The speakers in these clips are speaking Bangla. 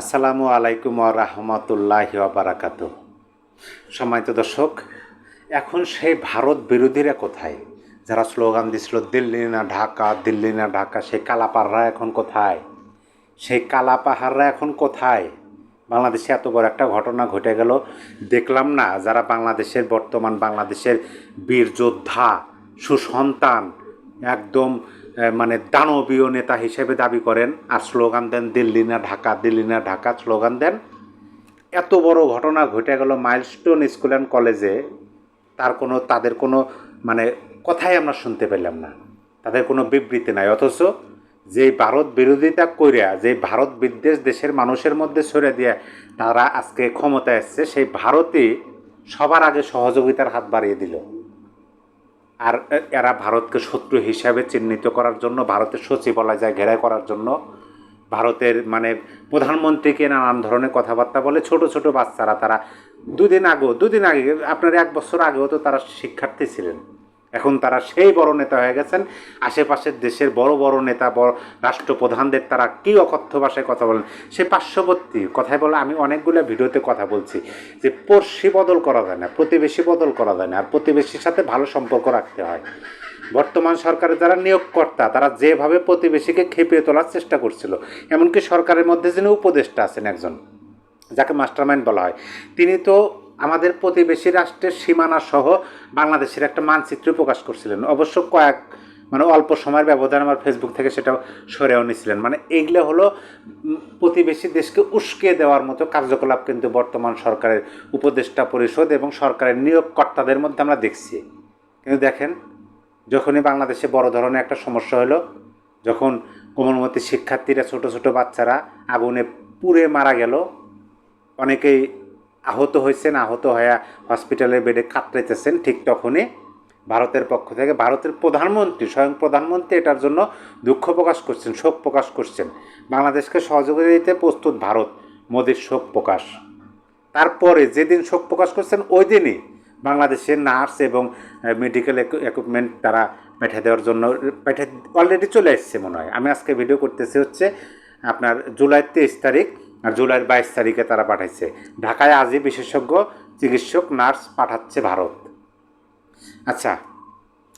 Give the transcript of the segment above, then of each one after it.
আসসালামু আলাইকুম ওয়া রাহমাতুল্লাহি ওয়া বারাকাতুহু। সম্মানিত দর্শক, এখন সেই ভারত বিরোধীরা কোথায়? যারা স্লোগান দিছিল দিল্লি না ঢাকা, দিল্লি না ঢাকা, সেই কালাপাহাড়রা এখন কোথায়? সেই কালাপাহাড়রা এখন কোথায়? বাংলাদেশে এত বড় একটা ঘটনা ঘটে গেল, দেখলাম না? যারা বর্তমান বাংলাদেশের বীর যোদ্ধা, সুসন্তান, একদম মানে দানবীয় নেতা হিসেবে দাবি করেন আর স্লোগান দেন দিল্লি না ঢাকা, দিল্লি না ঢাকা স্লোগান দেন। এত বড় ঘটনা ঘটে গেল মাইলস্টোন স্কুল অ্যান্ড কলেজে, তাদের কোনো মানে কথাই আমরা শুনতে পেলাম না, তাদের কোনো বিবৃতি নাই। অথচ যে ভারত বিরোধিতা কইরা, যে ভারত বিদ্বেষ দেশের মানুষের মধ্যে ছড়ে দিয়ে তারা আজকে ক্ষমতায় এসছে, সেই ভারতই সবার আগে সহযোগিতার হাত বাড়িয়ে দিল। আর এরা ভারতকে শত্রু হিসাবে চিহ্নিত করার জন্য, ভারতের সচিবালয় যায় ঘেরাই করার জন্য, ভারতের মানে প্রধানমন্ত্রীকে নানান ধরনের কথাবার্তা বলে। ছোট ছোট বাচ্চারা, তারা দুদিন আগে আপনার 1 বছর আগেও তো তারা শিক্ষার্থী ছিলেন, এখন তারা সেই বড় নেতা হয়ে গেছেন। আশেপাশের দেশের বড় বড় নেতা, বড় রাষ্ট্রপ্রধানদের তারা কী অকথ্য ভাষায় কথা বলেন। সে পার্শ্ববর্তী কথায় বলে, আমি অনেকগুলো ভিডিওতে কথা বলছি যে পড়শি বদল করা যায় না, প্রতিবেশী বদল করা যায় না, আর প্রতিবেশীর সাথে ভালো সম্পর্ক রাখতে হয়। বর্তমান সরকারের যারা নিয়োগকর্তা, তারা যেভাবে প্রতিবেশীকে খেপিয়ে তোলার চেষ্টা করছিল, এমনকি সরকারের মধ্যে যিনি উপদেষ্টা আছেন একজন, যাকে মাস্টারমাইন্ড বলা হয়, তিনি তো আমাদের প্রতিবেশী রাষ্ট্রের সীমানা সহ বাংলাদেশের একটা মানচিত্র প্রকাশ করছিলেন। অবশ্য অল্প সময়ের ব্যবধানে আমার ফেসবুক থেকে সেটা সরেও নিয়েছিলেন। মানে এইগুলো হলো প্রতিবেশী দেশকে উস্কে দেওয়ার মতো কার্যকলাপ কিন্তু বর্তমান সরকারের উপদেষ্টা পরিষদ এবং সরকারের নিয়োগকর্তাদের মধ্যে আমরা দেখছি। কিন্তু দেখেন, যখনই বাংলাদেশে বড় ধরনের একটা সমস্যা হলো, যখন কোমলমতি শিক্ষার্থীরা, ছোট ছোট বাচ্চারা আগুনে পুড়ে মারা গেল, অনেকেই আহত হয়েছেন, আহত হয়ে হসপিটালের বেডে কাতরাইতেছেন, ঠিক তখনই ভারতের পক্ষ থেকে ভারতের প্রধানমন্ত্রী, স্বয়ং প্রধানমন্ত্রী এটার জন্য দুঃখ প্রকাশ করছেন, শোক প্রকাশ করছেন। বাংলাদেশকে সহযোগিতা দিতে প্রস্তুত ভারত, মোদির শোক প্রকাশ। তারপরে যেদিন শোক প্রকাশ করছেন, ওই দিনই বাংলাদেশের নার্স এবং মেডিকেল ইকুইপমেন্ট তারা পাঠিয়ে দেওয়ার জন্য অলরেডি চলে এসছে মনে হয়। আমি আজকে ভিডিও করতেছি হচ্ছে আপনার জুলাই 23 তারিখ, আর জুলাইয়ের 22 তারিখে তারা পাঠাইছে। ঢাকায় আজই বিশেষজ্ঞ চিকিৎসক, নার্স পাঠাচ্ছে ভারত। আচ্ছা,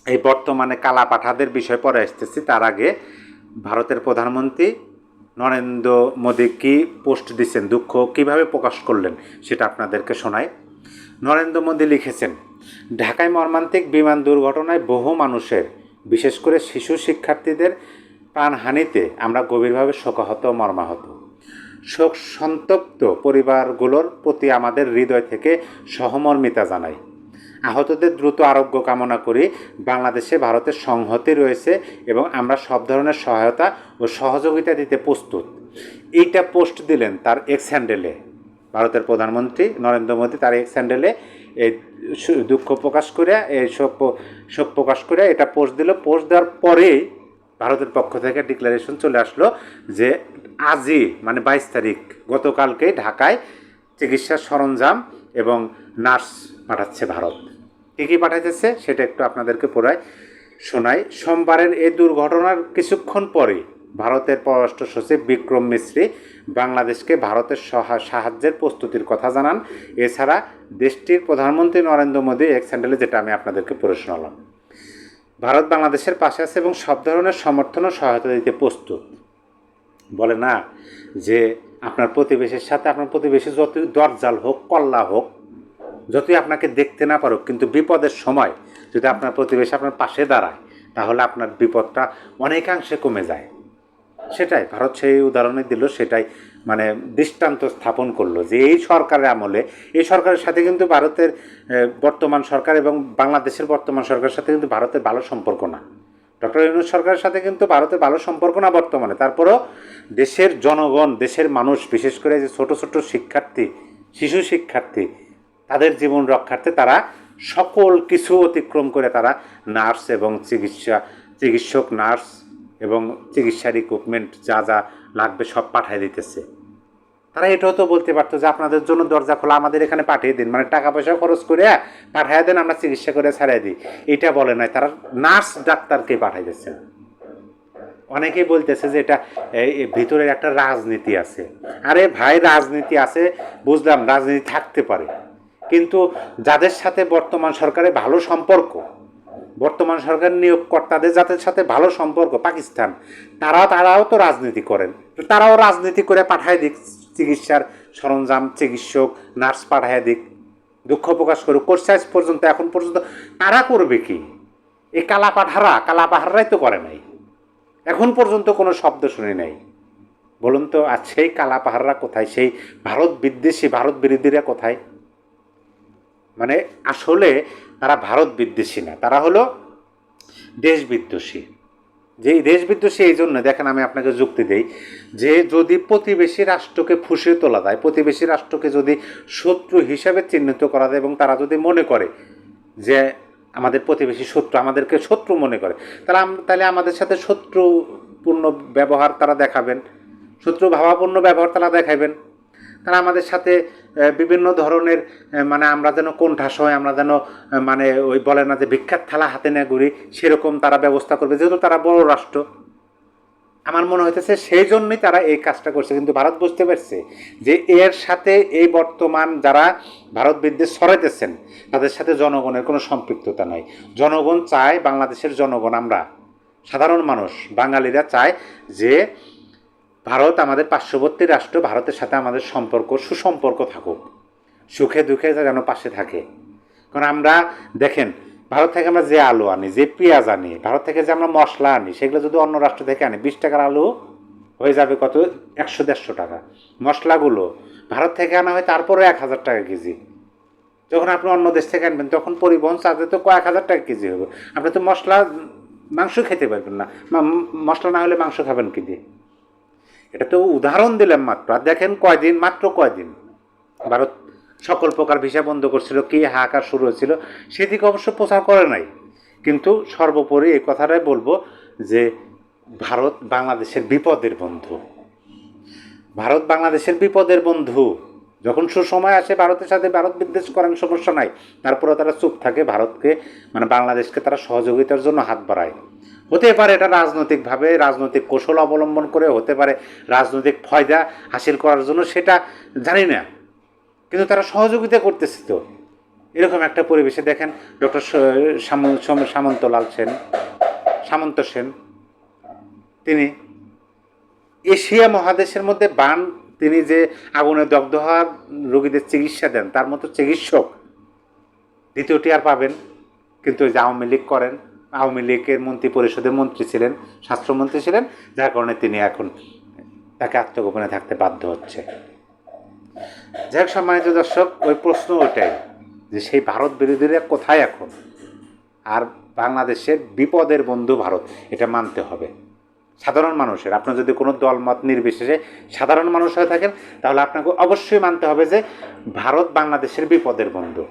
এই বর্তমানে কালা পাঠাদের বিষয় পরে আসতেছি, তার আগে ভারতের প্রধানমন্ত্রী নরেন্দ্র মোদী কি পোস্ট দিচ্ছেন, দুঃখ কিভাবে প্রকাশ করলেন সেটা আপনাদেরকে শোনাই। নরেন্দ্র মোদী লিখেছেন, ঢাকায় মর্মান্তিক বিমান দুর্ঘটনায় বহু মানুষের, বিশেষ করে শিশু শিক্ষার্থীদের প্রাণহানিতে আমরা গভীরভাবে শোকাহত, মর্মাহত। শোক সন্তপ্ত পরিবারগুলোর প্রতি আমাদের হৃদয় থেকে সহমর্মিতা জানাই। আহতদের দ্রুত আরোগ্য কামনা করি। বাংলাদেশে ভারতের সংহতি রয়েছে এবং আমরা সব ধরনের সহায়তা ও সহযোগিতা দিতে প্রস্তুত। এইটা পোস্ট দিলেন তার এক্স হ্যান্ডেলে, ভারতের প্রধানমন্ত্রী নরেন্দ্র মোদী তার এক্স হ্যান্ডেলে এই দুঃখ প্রকাশ করে, এই শোক প্রকাশ করে এটা পোস্ট দিল। পোস্ট দেওয়ার পরেই ভারতের পক্ষ থেকে ডিক্লারেশন চলে আসলো যে আজই মানে 22 তারিখ, গতকালকেই ঢাকায় চিকিৎসার সরঞ্জাম এবং নার্স পাঠাচ্ছে ভারত। কী কী পাঠাইতেছে সেটা একটু আপনাদেরকে পুরাই শোনাই। সোমবারের এই দুর্ঘটনার কিছুক্ষণ পরেই ভারতের পররাষ্ট্র সচিব বিক্রম মিশ্রি বাংলাদেশকে ভারতের সাহায্যের প্রস্তুতির কথা জানান। এছাড়া দেশটির প্রধানমন্ত্রী নরেন্দ্র মোদী এক্স হ্যান্ডেলে, যেটা আমি আপনাদেরকে পড়ে শোনালাম, ভারত বাংলাদেশের পাশে আছে এবং সব ধরনের সমর্থন ও সহায়তা দিতে প্রস্তুত। বলে না যে আপনার প্রতিবেশীর সাথে, আপনার প্রতিবেশী যতই দরজাল হোক, কল্লা হোক, যতই আপনাকে দেখতে না পারুক, কিন্তু বিপদের সময় যদি আপনার প্রতিবেশী আপনার পাশে দাঁড়ায়, তাহলে আপনার বিপদটা অনেকাংশে কমে যায়। সেটাই ভারত সেই উদাহরণে দিল, সেটাই মানে দৃষ্টান্ত স্থাপন করলো যে এই সরকারের আমলে, এই সরকারের সাথে কিন্তু ভারতের বর্তমান সরকার এবং বাংলাদেশের বর্তমান সরকারের সাথে কিন্তু ভারতের ভালো সম্পর্ক না। ডক্টর ইউনূস সরকারের সাথে কিন্তু ভারতের ভালো সম্পর্ক না বর্তমানে। তারপরেও দেশের জনগণ, দেশের মানুষ, বিশেষ করে যে ছোট ছোট শিক্ষার্থী, শিশু শিক্ষার্থী, তাদের জীবন রক্ষার্থে তারা সকল কিছু অতিক্রম করে তারা নার্স এবং চিকিৎসক, নার্স এবং চিকিৎসার ইকুইপমেন্ট যা যা লাগবে সব পাঠিয়ে দিতেছে। তারা এটাও তো বলতে পারতো যে আপনাদের জন্য দরজা খোলা, আমাদের এখানে পাঠিয়ে দিন, মানে টাকা পয়সা খরচ করে পাঠিয়ে দেন, আমরা চিকিৎসা করে ছাড়িয়ে দিই। এটা বলে নাই, তারা নার্স ডাক্তারকে পাঠিয়ে দিচ্ছে। অনেকেই বলতেছে যে এটা ভিতরের একটা রাজনীতি আছে। আরে ভাই, রাজনীতি আছে বুঝলাম, রাজনীতি থাকতে পারে, কিন্তু যাদের সাথে বর্তমান সরকারের ভালো সম্পর্ক, বর্তমান সরকার নিয়োগকর্তাদের যাদের সাথে ভালো সম্পর্ক, পাকিস্তান, তারাও তো রাজনীতি করেন। তারাও রাজনীতি করে পাঠায় দিক চিকিৎসার সরঞ্জাম, চিকিৎসক, নার্স পাঠায় দিক, দুঃখ প্রকাশ করুক। করছে আজ পর্যন্ত, এখন পর্যন্ত তারা করবে কি? এই কালাপাহাড়াই তো করে নাই, এখন পর্যন্ত কোনো শব্দ শুনি নাই। বলুন তো, আর সেই কালাপাহাড়রা কোথায়? সেই ভারত বিদ্বেষী, ভারত বিরোধীরা কোথায়? মানে আসলে তারা ভারত বিদ্বেষী না, তারা হলো দেশ বিদ্বেষী। যেই দেশ বিদ্বেষী এই জন্য, দেখেন আমি আপনাকে যুক্তি দেই, যে যদি প্রতিবেশী রাষ্ট্রকে ফুঁসিয়ে তোলা যায়, প্রতিবেশী রাষ্ট্রকে যদি শত্রু হিসাবে চিহ্নিত করা যায়, এবং তারা যদি মনে করে যে আমাদের প্রতিবেশী শত্রু, আমাদেরকে শত্রু মনে করে, তাহলে আমাদের সাথে শত্রুপূর্ণ ব্যবহার তারা দেখাবেন, শত্রু ভাবাপূর্ণ ব্যবহার তারা দেখাবেন। তারা আমাদের সাথে বিভিন্ন ধরনের মানে আমরা যেন কোণঠাসা হয়, আমরা যেন মানে ওই বলে না যে ভিক্ষার থালা হাতে নিয়ে ঘুরি, সেরকম তারা ব্যবস্থা করবে, যেহেতু তারা বড় রাষ্ট্র। আমার মনে হইতেছে সেই জন্যই তারা এই কাজটা করছে। কিন্তু ভারত বুঝতে পারছে যে এর সাথে এই বর্তমান যারা ভারত বিদ্বেষ ছড়াইতেছেন, তাদের সাথে জনগণের কোনো সম্পৃক্ততা নাই। জনগণ চায়, বাংলাদেশের জনগণ, আমরা সাধারণ মানুষ বাঙালিরা চায় যে ভারত আমাদের পার্শ্ববর্তী রাষ্ট্র, ভারতের সাথে আমাদের সম্পর্ক, সুসম্পর্ক থাকুক, সুখে দুঃখে যেন পাশে থাকে। কারণ আমরা দেখেন, ভারত থেকে আমরা যে আলু আনি, যে পেঁয়াজ আনি, ভারত থেকে যে আমরা মশলা আনি, সেগুলো যদি অন্য রাষ্ট্র থেকে আনি, 20 টাকার আলু হয়ে যাবে কত? 100-150 টাকা। মশলাগুলো ভারত থেকে আনা হয় তারপরে 1000 টাকা কেজি। যখন আপনি অন্য দেশ থেকে আনবেন, তখন পরিবহন চার্জে তো কয়েক হাজার টাকা কেজি হবে। আপনি তো মাংস খেতে পারবেন না, মশলা না হলে মাংস খাবেন কি দিয়ে? এটা তো উদাহরণ দিলাম মাত্র। আর দেখেন মাত্র কয়দিন ভারত সকল প্রকার ভিসা বন্ধ করছিল, কি হাহাকার শুরু হয়েছিল, সেদিকে অবশ্য প্রচার করে নাই। কিন্তু সর্বোপরি এই কথাটাই বলবো যে ভারত বাংলাদেশের বিপদের বন্ধু, ভারত বাংলাদেশের বিপদের বন্ধু। যখন সুসময় আসে ভারতের সাথে ভারত বিদ্বেষ করেন, সমস্যা নাই, তারপরেও তারা চুপ থাকে, ভারতকে মানে বাংলাদেশকে তারা সহযোগিতার জন্য হাত বাড়ায়। হতে পারে এটা রাজনৈতিকভাবে, রাজনৈতিক কৌশল অবলম্বন করে, হতে পারে রাজনৈতিক ফায়দা হাসিল করার জন্য, সেটা জানি না, কিন্তু তারা সহযোগিতা করতেছে। তো এরকম একটা পরিবেশে দেখেন ডক্টর সামন্ত সেন, তিনি এশিয়া মহাদেশের মধ্যে তিনি যে আগুনে দগ্ধ হওয়া রোগীদের চিকিৎসা দেন, তার মতো চিকিৎসক দ্বিতীয়টি আর পাবেন। কিন্তু ওই যে আওয়ামী লীগ করেন, আওয়ামী লীগের মন্ত্রী পরিষদের মন্ত্রী ছিলেন, স্বাস্থ্যমন্ত্রী ছিলেন, যার কারণে তিনি এখন তাকে আত্মগোপনে থাকতে বাধ্য হচ্ছে। যাই হোক সম্মানিত দর্শক, ওই প্রশ্ন ওটাই যে সেই ভারত বিরোধীরা কোথায় এখন? আর বাংলাদেশের বিপদের বন্ধু ভারত, এটা মানতে হবে সাধারণ মানুষের। আপনার যদি কোনো দলমত নির্বিশেষে সাধারণ মানুষ হয়ে থাকেন, তাহলে আপনাকে অবশ্যই মানতে হবে যে ভারত বাংলাদেশের বিপদের বন্ধু।